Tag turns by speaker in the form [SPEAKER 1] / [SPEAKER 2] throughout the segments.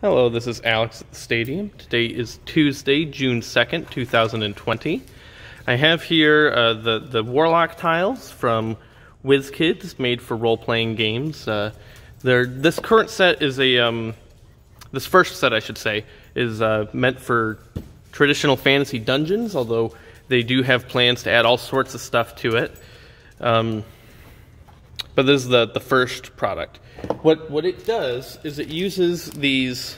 [SPEAKER 1] Hello, this is Alex at the Stadium. Today is Tuesday, June 2nd, 2020. I have here the Warlock Tiles from Wizkids, made for role-playing games. This current set is this first set, I should say, is meant for traditional fantasy dungeons, although they do have plans to add all sorts of stuff to it. But this is the first product. What it does is it uses these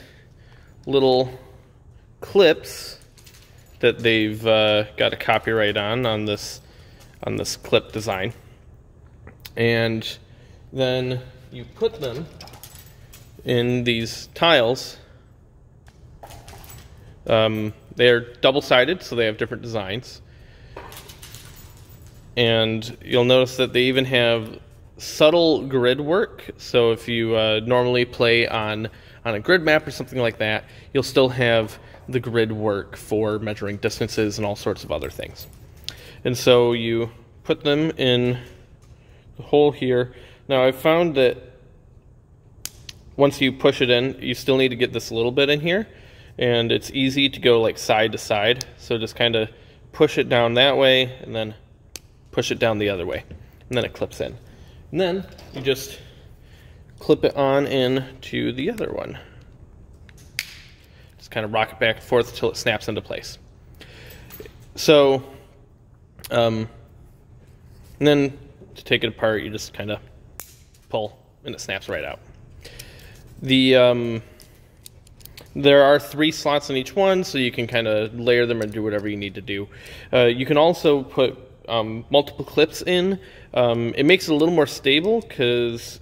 [SPEAKER 1] little clips that they've got a copyright on this clip design, and then you put them in these tiles. They're double-sided, so they have different designs, and you'll notice that they even have subtle grid work. So if you normally play on a grid map or something like that, you'll still have the grid work for measuring distances and all sorts of other things. And so you put them in the hole here. Now I've found that once you push it in, you still need to get this little bit in here, and it's easy to go like side to side. So just kind of push it down that way and then push it down the other way, and then it clips in. And then you just clip it on in to the other one. Just kind of rock it back and forth until it snaps into place. So, and then to take it apart, you just kind of pull and it snaps right out. There are 3 slots in each one, so you can kind of layer them and do whatever you need to do. You can also put multiple clips in. It makes it a little more stable because,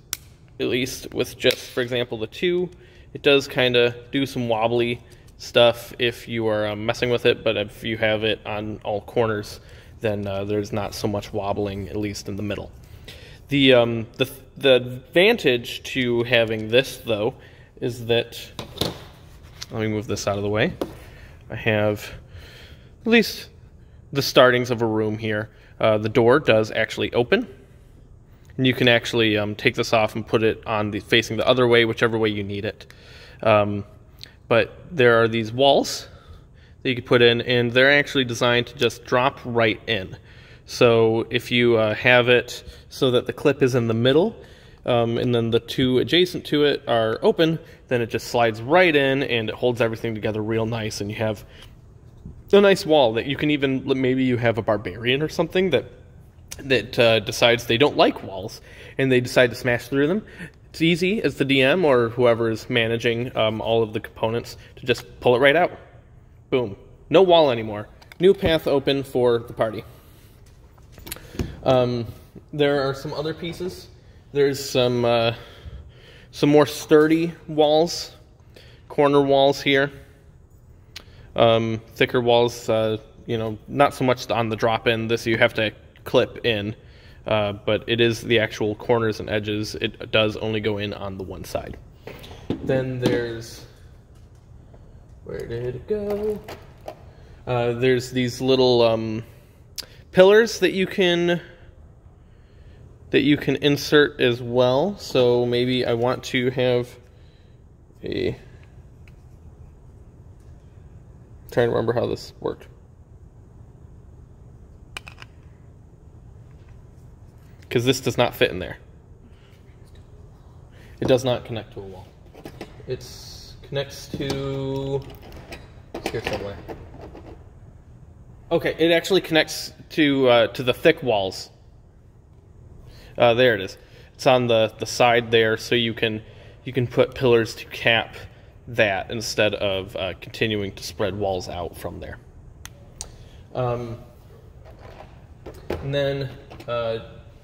[SPEAKER 1] at least with just, for example, the 2, it does kind of do some wobbly stuff if you are messing with it, but if you have it on all corners, then there's not so much wobbling, at least in the middle. The advantage to having this, though, is that, let me move this out of the way. I have at least the startings of a room here. The door does actually open, and you can actually take this off and put it on facing the other way, whichever way you need it. But there are these walls that you can put in, and they're actually designed to just drop right in. So if you have it so that the clip is in the middle, and then the 2 adjacent to it are open, then it just slides right in and it holds everything together real nice, and you have a nice wall that you can even, maybe you have a barbarian or something that decides they don't like walls and they decide to smash through them. It's easy as the DM or whoever is managing all of the components to just pull it right out. Boom. No wall anymore. New path open for the party. There are some other pieces. There's some more sturdy walls, corner walls here. Thicker walls, not so much on the drop-in. This you have to clip in, but it is the actual corners and edges. It does only go in on the one side. Then there's, where did it go? There's these little pillars that you can insert as well. So maybe I want to have a, trying to remember how this worked. Because this does not fit in there. It does not connect to a wall. It connects to, it's here somewhere. Okay, it actually connects to the thick walls. There it is. It's on the side there, so you can put pillars to cap that instead of continuing to spread walls out from there. And then I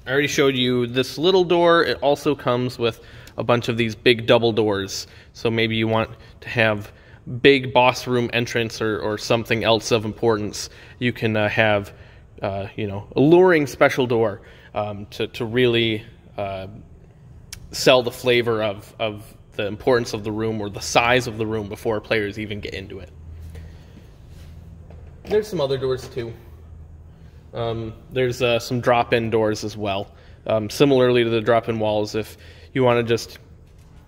[SPEAKER 1] already showed you this little door. It also comes with a bunch of these big double doors. So maybe you want to have big boss room entrance or something else of importance. You can have a luring special door to really sell the flavor of the importance of the room or the size of the room before players even get into it. There's some other doors too. There's some drop-in doors as well. Similarly to the drop-in walls, if you want to just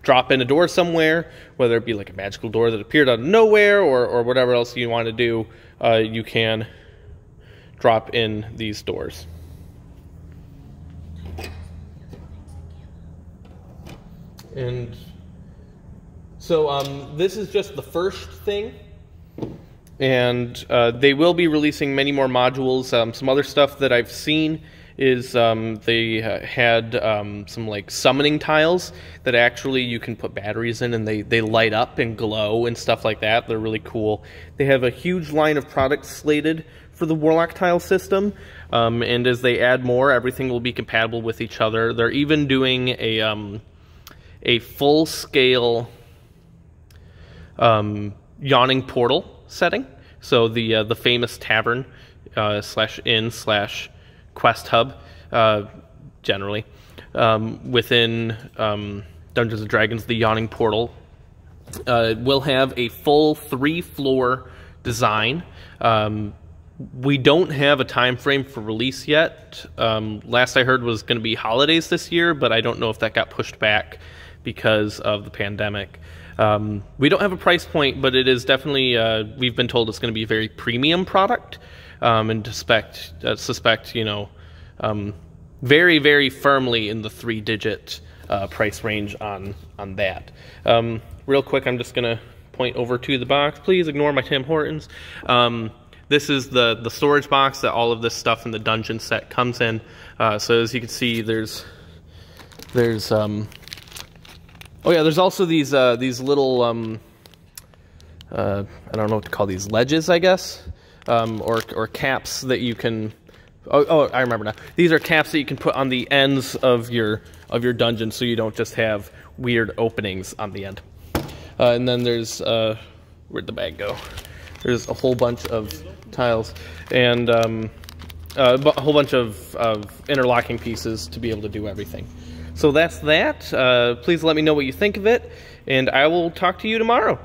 [SPEAKER 1] drop in a door somewhere, whether it be like a magical door that appeared out of nowhere or whatever else you want to do, you can drop in these doors. And so this is just the first thing, and they will be releasing many more modules. Some other stuff that I've seen is they had some like summoning tiles that actually you can put batteries in, and they light up and glow and stuff like that. They're really cool. They have a huge line of products slated for the Warlock Tile system, and as they add more, everything will be compatible with each other. They're even doing a full-scale yawning portal setting. So the famous tavern /inn/quest hub, generally within Dungeons and Dragons, the yawning portal will have a full 3-floor design. We don't have a time frame for release yet. Last I heard was going to be holidays this year, but I don't know if that got pushed back because of the pandemic. We don't have a price point, but it is definitely, we've been told it's going to be a very premium product, and suspect, you know, very, very firmly in the 3-digit price range on that. Real quick, I'm just going to point over to the box. Please ignore my Tim Hortons. This is the storage box that all of this stuff in the dungeon set comes in. So as you can see, there's oh yeah, there's also these little I don't know what to call these, ledges, I guess, or caps that you can. Oh, I remember now. These are caps that you can put on the ends of your dungeon, so you don't just have weird openings on the end. And then there's where'd the bag go? There's a whole bunch of tiles and a whole bunch of interlocking pieces to be able to do everything. So that's that. Please let me know what you think of it, and I will talk to you tomorrow.